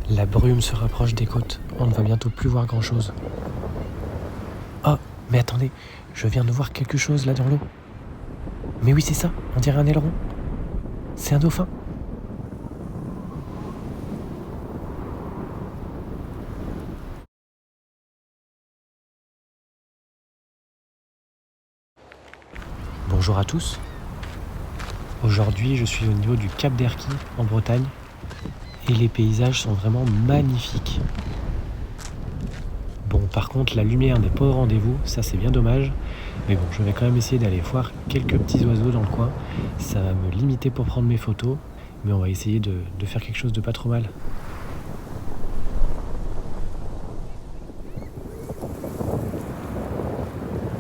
La brume se rapproche des côtes. On ne va bientôt plus voir grand-chose. Oh, mais attendez, je viens de voir quelque chose là dans l'eau. Mais oui, c'est ça, on dirait un aileron. C'est un dauphin. Bonjour à tous. Aujourd'hui, je suis au niveau du Cap d'Erquy, en Bretagne, et les paysages sont vraiment magnifiques. Bon, par contre, la lumière n'est pas au rendez-vous, ça c'est bien dommage. Mais bon, je vais quand même essayer d'aller voir quelques petits oiseaux dans le coin. Ça va me limiter pour prendre mes photos, mais on va essayer de faire quelque chose de pas trop mal.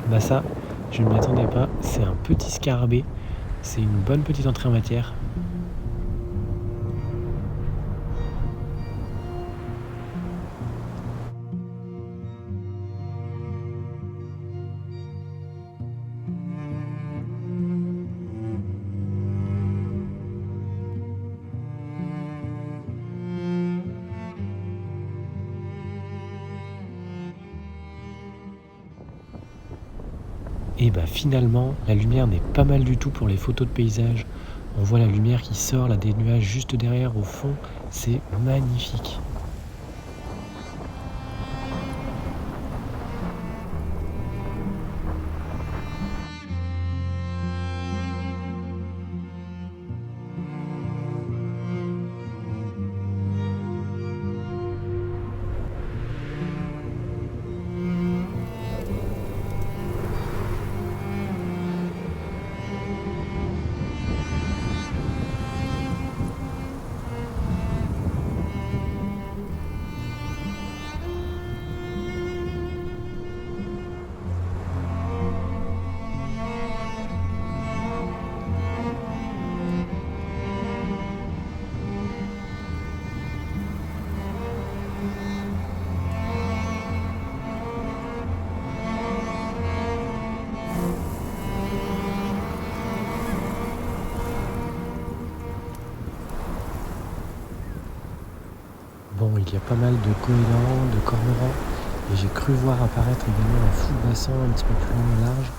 Bah ça, je ne m'y attendais pas, c'est un petit scarabée. C'est une bonne petite entrée en matière. Et bah finalement, la lumière n'est pas mal du tout pour les photos de paysage. On voit la lumière qui sort là des nuages juste derrière au fond, c'est magnifique. Bon, il y a pas mal de goélands, de cormorans, et j'ai cru voir apparaître également un foulbassin un petit peu plus long et large.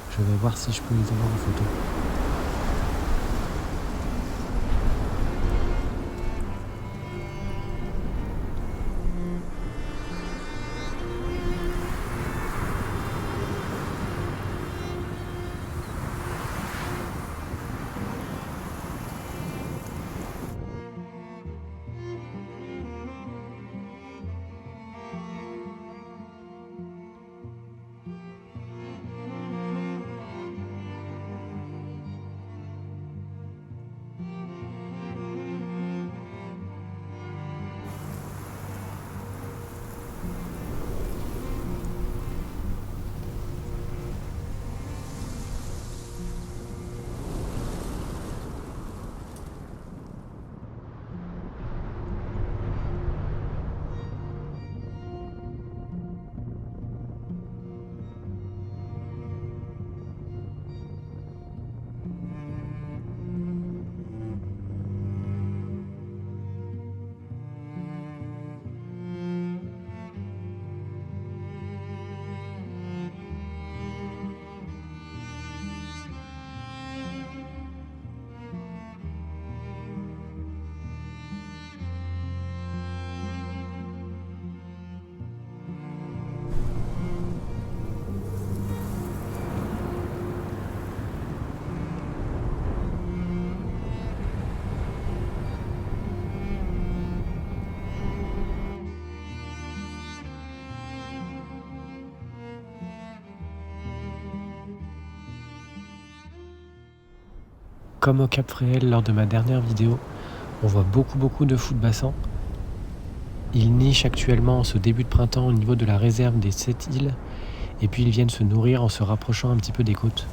Je vais voir si je peux les avoir en photo. Comme au Cap Fréhel lors de ma dernière vidéo, on voit beaucoup de foulbassins. Ils nichent actuellement en ce début de printemps au niveau de la réserve des 7 îles, et puis ils viennent se nourrir en se rapprochant un petit peu des côtes.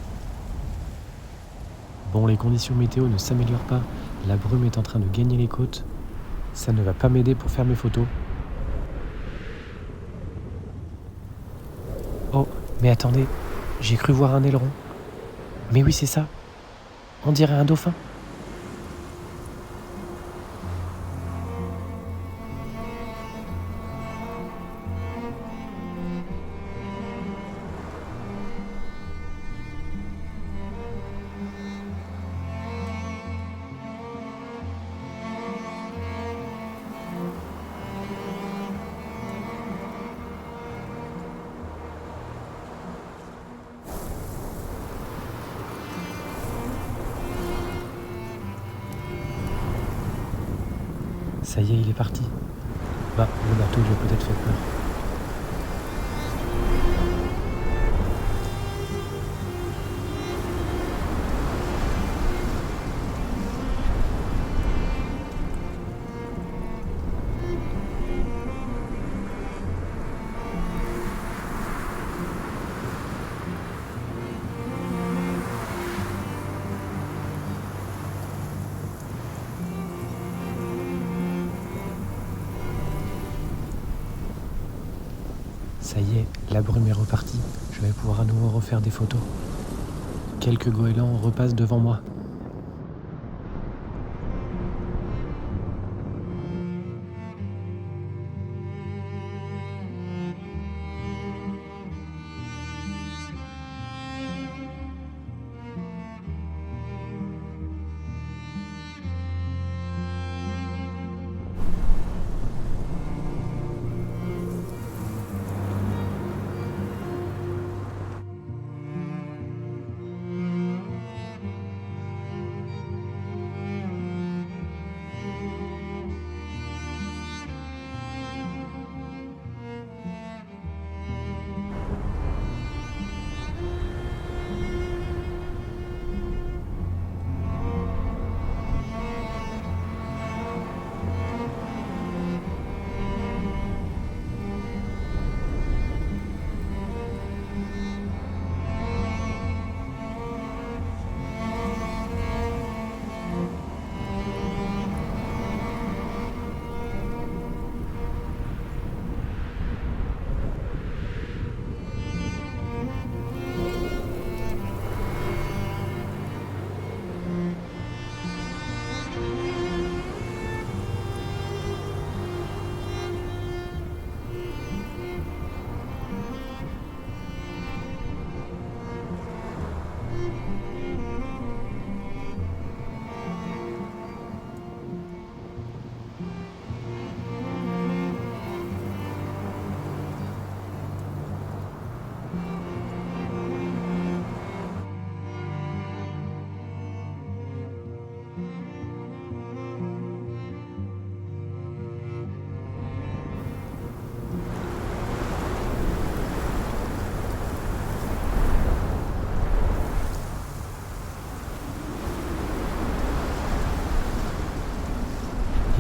Bon, les conditions météo ne s'améliorent pas, la brume est en train de gagner les côtes. Ça ne va pas m'aider pour faire mes photos. Oh, mais attendez, j'ai cru voir un aileron. Mais oui, c'est ça, on dirait un dauphin. Ça y est, il est parti. Bah, le bateau lui a peut-être fait peur. Ça y est, la brume est repartie. Je vais pouvoir à nouveau refaire des photos. Quelques goélands repassent devant moi.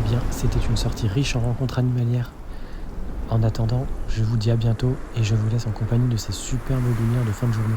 Eh bien, c'était une sortie riche en rencontres animalières. En attendant, je vous dis à bientôt et je vous laisse en compagnie de ces superbes lumières de fin de journée.